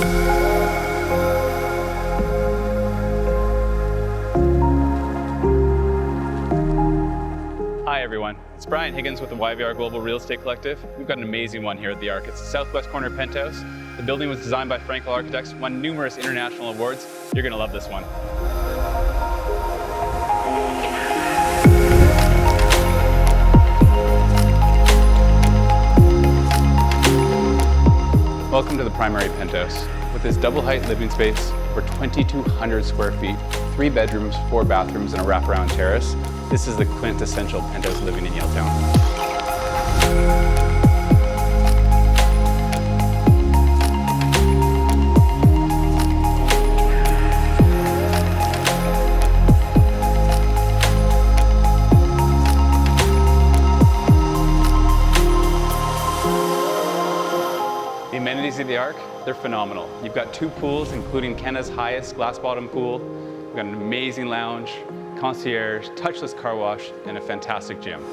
Hi everyone, it's Brian Higgins with the YVR Global Real Estate Collective. We've got an amazing one here at the Arc. It's the southwest corner penthouse. The building was designed by Frankel Architects, won numerous international awards. You're gonna love this one. Welcome to the Primary Penthouse. With this double height living space, over 2,200 square feet, 3 bedrooms, 4 bathrooms, and a wraparound terrace, this is the quintessential penthouse living in Yaletown. The amenities of the Arc, they're phenomenal. You've got 2 pools, including Canada's highest glass bottom pool. You've got an amazing lounge, concierge, touchless car wash, and a fantastic gym.